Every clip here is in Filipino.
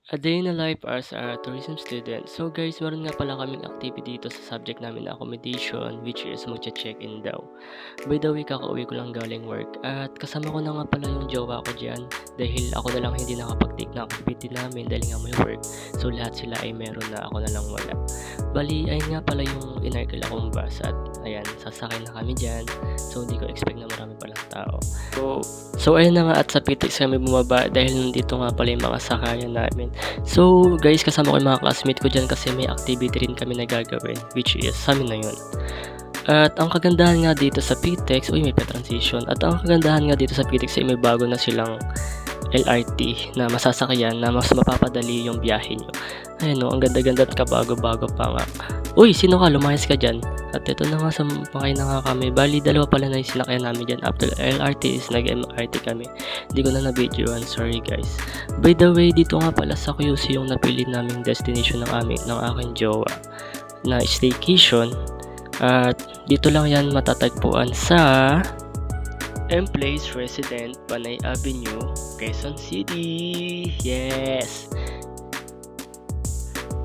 A day in a life as a tourism student. So guys, meron nga pala kaming activity dito sa subject namin na accommodation, which is magche-check-in daw. By the way, kakauwi ko lang galing work at kasama ko na nga pala yung jowa ko dyan dahil ako na lang hindi nakapag-take na activity namin dahil nga may work. So lahat sila ay meron na, ako na lang wala. Bali, ayun nga pala yung inarkil akong bus at ayan, sasakay na kami dyan. So hindi ko expect na marami palang tao. So ayun na nga at sa PTX kami bumaba dahil nandito nga pala yung mga sakayan namin. So guys, kasama ko yung mga classmate ko dyan kasi may activity rin kami na gagawin, which is sa amin na yun. At ang kagandahan nga dito sa PTEX, may pa-transition. At ang kagandahan nga dito sa PTEX ay may bago na silang LRT na masasakyan na mas mapapadali yung biyahe nyo. Ayun ang ganda-ganda at kabago-bago pa nga. Uy, sino ka? Lumayas ka dyan. At ito na nga, sumakay na nga kami. Bali, dalawa pala na yung sinakyan namin dyan. After LRT is nag-MRT kami. Hindi ko na na-videoan, sorry guys. By the way, dito nga pala sa QC yung napili naming destination ng aking jowa na staycation. At dito lang yan matatagpuan sa M-Place Resident, Panay Avenue, Quezon City. Yes!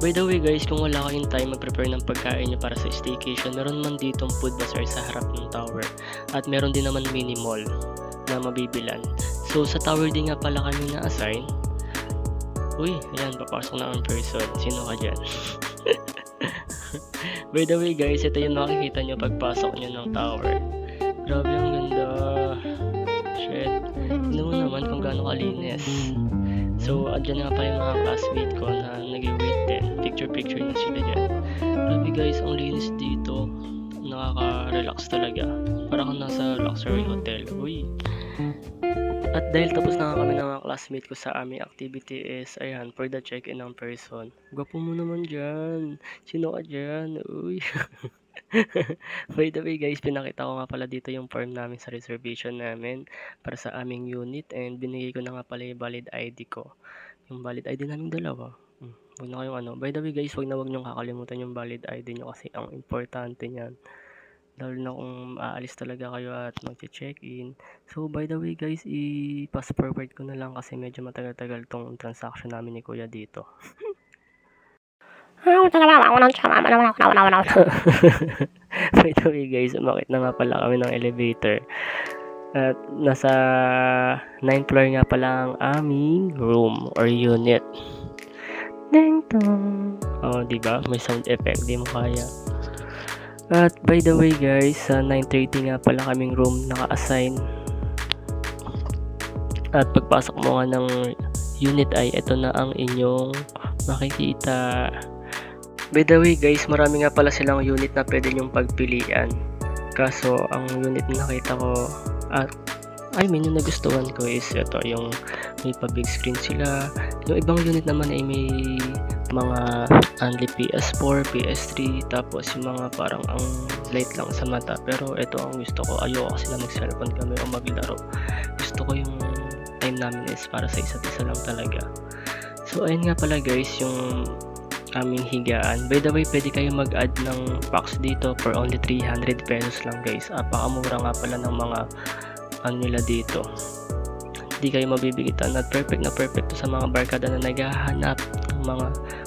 By the way guys, kung wala kayong time mag-prepare ng pagkain nyo para sa staycation, meron man ditong food bazaar sa harap ng tower. At meron din naman mini mall na mabibilan. So sa tower din nga pala kami na-assign. Uy, ayan, papasok na ang person. Sino ka dyan? By the way guys, ito yung makikita nyo pagpasok nyo ng tower. Grabe ang ganda. Shit. Tignan mo naman kung gaano kalinis. So, andyan nga pa yung mga classmate ko na nag-wait din. Picture-picture na sila dyan. Grabe guys, ang linis dito. Nakaka-relax talaga. Parang kang nasa luxury hotel. Uy. At dahil tapos na kami ng mga classmate ko sa aming activity is, ayan, for the check-in ng person. Gwapo mo naman dyan. Sino ka dyan? Uy. By the way guys, pinakita ko nga pala dito yung form namin sa reservation namin para sa aming unit and binigay ko na nga pala yung valid ID ko. Yung valid ID namin dalawa. Huwag na kayong By the way guys, huwag niyong kakalimutan yung valid ID nyo kasi ang importante niyan. Lalo na kung aalis talaga kayo at mag-check-in. So by the way guys, i-pass forward ko na lang kasi medyo matagal-tagal tong transaction namin ni Kuya dito. By the way guys, umakit na nga pala kami ng elevator. At nasa 9th floor nga pala ang aming room or unit. Ding dong. Diba? May sound effect, di mo kaya. At by the way guys, sa 9:30 nga pala kaming room naka-assign. At pagpasok mo nga ng unit ay ito na ang inyong makikita. By the way guys, marami nga pala silang unit na pwede nyong pagpilian. Kaso ang unit na nakita ko at yung nagustuhan ko is ito, yung may pa-big screen sila. Yung ibang unit naman ay may mga only PS4, PS3, tapos yung mga parang ang light lang sa mata. Pero ito ang gusto ko, ayoko kasi na mag-cellphone kami o maglaro. Gusto ko yung time namin is para sa isa't isa lang talaga. So ayun nga pala guys, yung aming higaan. By the way, pwede kayo mag-add ng packs dito for only 300 pesos lang guys. Pakamura nga pala ng mga nila dito. Hindi kayo mabibigitan at perfect na perfect to sa mga barkada na naghahanap ng mga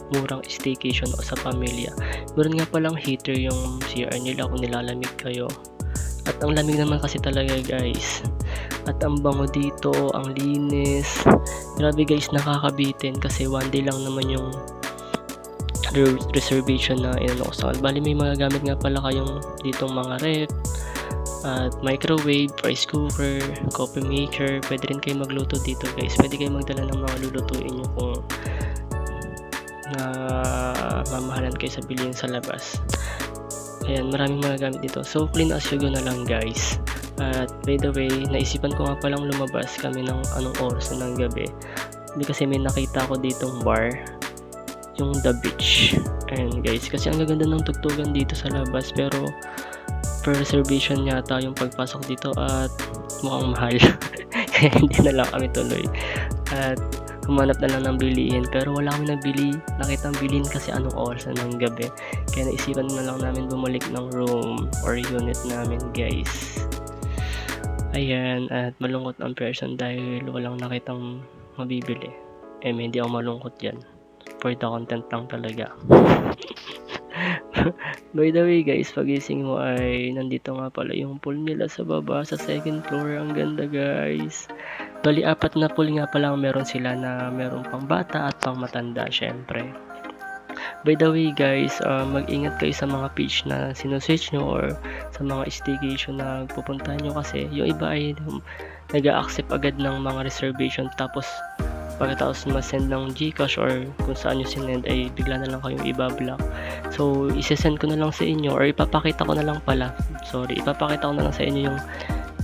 murang staycation o sa pamilya. Meron nga palang heater yung CR nila kung nilalamig kayo. At ang lamig naman kasi talaga guys. At ang bango dito, ang linis. Grabe guys, nakakabitin kasi one day lang naman yung reservation na inanosan. Bali may mga gamit nga pala kayong ditong mga ref at microwave, rice cooker, coffee maker. Pwede rin kayo magluto dito guys. Pwede kayo magdala ng mga lulutuin nyo kung na mamahalan kayo sa bilihin sa labas. Ayan, maraming mga gamit dito. So clean as you go na lang guys. At by the way, naisipan ko nga palang lumabas kami ng anong oras na ng gabi. Kasi may nakita ko ditong bar, yung The Beach. Ayan guys, kasi ang gaganda ng tugtugan dito sa labas pero per reservation yata yung pagpasok dito at mukhang mahal. Kaya hindi na lang kami tuloy. At humanap na lang ng bilihin pero wala kami nabili. Nakita ang bilhin kasi anong oras na ng gabi. Kaya naisipan na lang namin bumalik ng room or unit namin guys. Ayan, at malungkot ang person dahil walang nakitang mabibili. Hindi ako malungkot yan. For the content lang talaga. By the way guys, pagising mo ay nandito nga pala yung pool nila sa baba sa second floor. Ang ganda guys. Bali 4 na pool nga pala ang meron sila, na meron pang bata at pang matanda syempre. By the way guys, mag-ingat kayo sa mga page na sinusearch nyo or sa mga staycation na pupuntahan nyo, kasi yung iba ay nag-a-accept agad ng mga reservation, tapos pagkatapos ma-send ng Gcash or kung saan nyo sinend ay bigla na lang kayong ibablock. So isesend ko na lang sa inyo, or ipapakita ko na lang sa inyo yung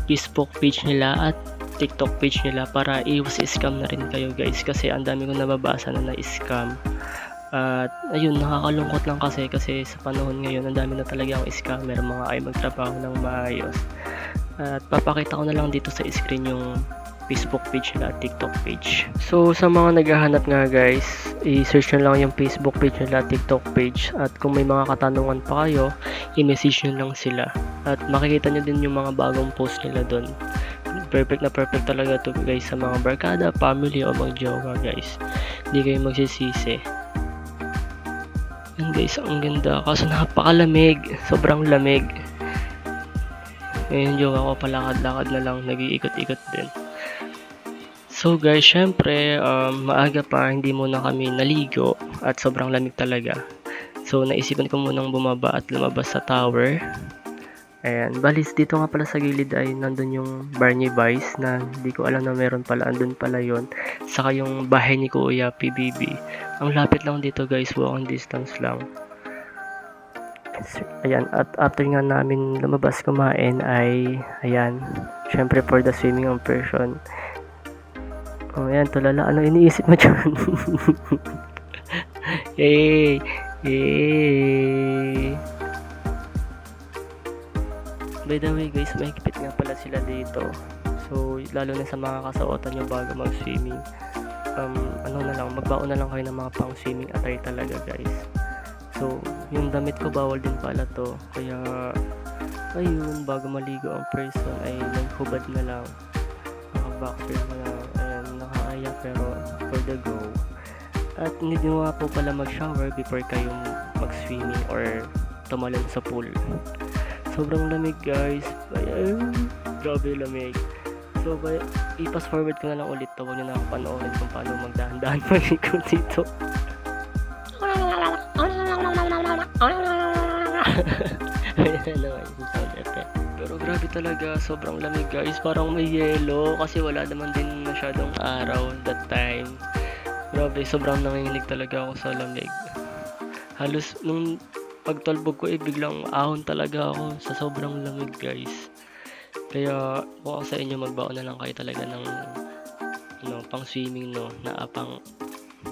Facebook page nila at TikTok page nila para iwas scam na rin kayo guys, kasi ang dami kong nababasa na na-scam. At ayun, nakakalungkot lang kasi sa panahon ngayon ang dami na talaga ang scammer, mga ay magtrabaho ng maayos. At papakita ko na lang dito sa screen yung Facebook page nila at TikTok page. So sa mga naghahanap nga guys, i-search nyo lang yung Facebook page nila at TikTok page, at kung may mga katanungan pa kayo, i-message nyo lang sila at makikita nyo din yung mga bagong post nila doon. Perfect na perfect talaga to guys sa mga barkada, family o mag-jowa guys. Hindi kayo magsisisi. Yan guys, ang ganda, kaso napakalamig, sobrang lamig. Ngayon jowa ko palakad-lakad na lang, nag-iikot-ikot din. So guys, syempre maaga pa, hindi muna kami naligo at sobrang lamig talaga. So naisipan ko munang bumaba at lumabas sa tower. Ayan, balis dito nga pala sa gilid ay nandun yung Barney Vice, na hindi ko alam na meron pala, andun pala yon. Saka yung bahay ni Kuya PBB. Ang lapit lang dito guys, walking distance lang. Ayan, at after nga namin lumabas kumain ay, ayan, syempre for the swimming on person. Oh, ayan, tulala, ano iniisip mo dyan? Yay! Yay! By the way guys, mahigpit nga pala sila dito. So lalo na sa mga kasuotan nyo bago mag-swimming, magbaon na lang kayo ng mga pang swimming attire talaga guys. So yung damit ko bawal din pala to, kaya ayun, bago maligo ang person ay naghubad na lang, naka-boxer na lang. Ayan, nakakaya pero for the go. At hindi nyo nga po pala mag-shower before kayong mag-swimming or tumalon sa pool. Sobrang lamig guys. Ayun, grabe lamig. So i-pass forward ko na lang ulit to. Huwag nyo na ako panoorin kung paano magdahan-dahan mag-ikot dito. Ayan naman yung sound effect. Pero grabe talaga, sobrang lamig guys. Parang may yelo kasi wala naman din masyadong araw that time. Grabe, sobrang nanginginig talaga ako sa lamig. Halos nung pagtalbog ko biglang ahon talaga ako sa sobrang lamig guys. Kaya kung sa inyo, magbaon na lang kayo talaga ng pang swimming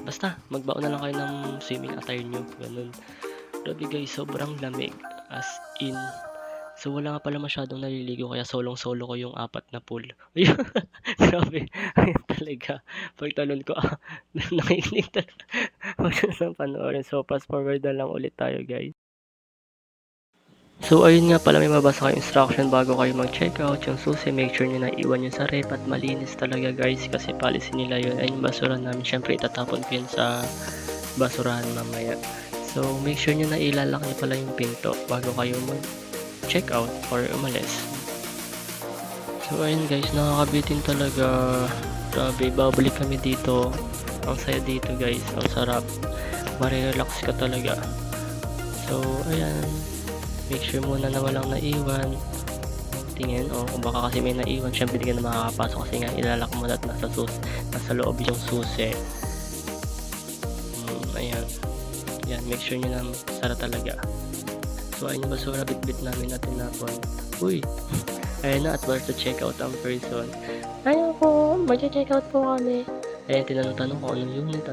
basta magbaon na lang kayo ng swimming attire nyo, ganun. Grabe guys, sobrang lamig as in. So wala nga pala masyadong naliligo, kaya solo ko yung 4 na pool. Grabe, ayun talaga. Pagtalon ko, nakikinig talaga. Huwag nyo panoorin. So fast forward na lang ulit tayo guys. So ayun nga pala, may mabasa kayong instruction bago kayo mag-checkout. Yung susi, make sure nyo na iwan yun sa rep at malinis talaga guys, kasi policy nila yun. Ayun yung basura namin, syempre itatapon ko yun sa basurahan mamaya. So make sure nyo na ilalak nyo pala yung pinto bago kayo mag-checkout or umalis. So ayun guys, nakakabitin talaga. Grabe, babalik kami dito. Ang saya dito guys, ang sarap. Marirelax ka talaga. So ayan, make sure muna na walang naiwan. Tingin, kung baka kasi may naiwan, syempre di ka na makakapasok kasi nga ilalak mo at nasa loob yung susi. Ayan. Yan, make sure nyo na sara talaga. So ayun yung basura, bit namin natin napon. Uy! Ayun na, at once to check out ang person. Ayun po, mag-check out po kami. Ayun, tinanong ko anong unit,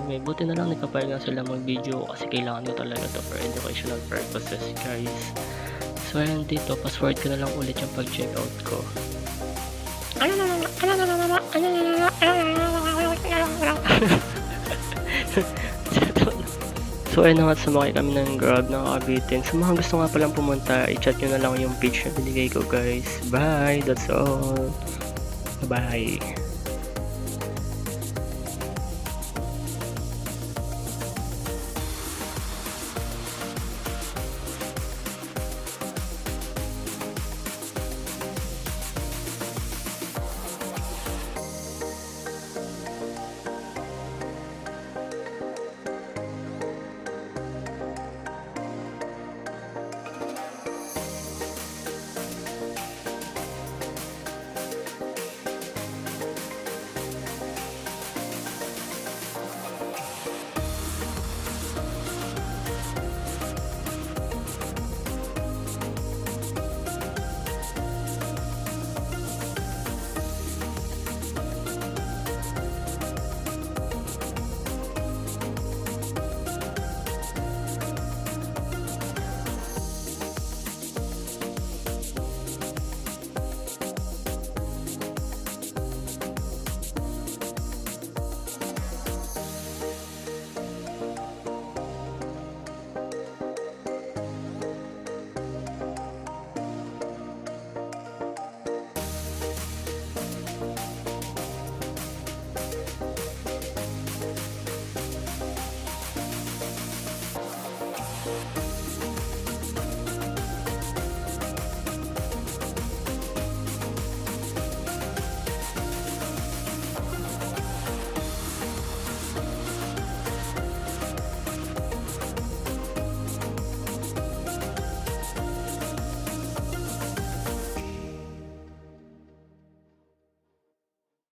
may buti na lang nagpapayag nga sila mag-video kasi kailangan ko talaga to for educational purposes guys. So ayun, dito password ko na lang ulit yung pag-check out ko. So ayun na nga, sumakay kami ng Grab ng Cavite. Sa mga gusto nga palang pumunta, i-chat nyo na lang yung page na binigay ko guys. Bye, that's all. Bye.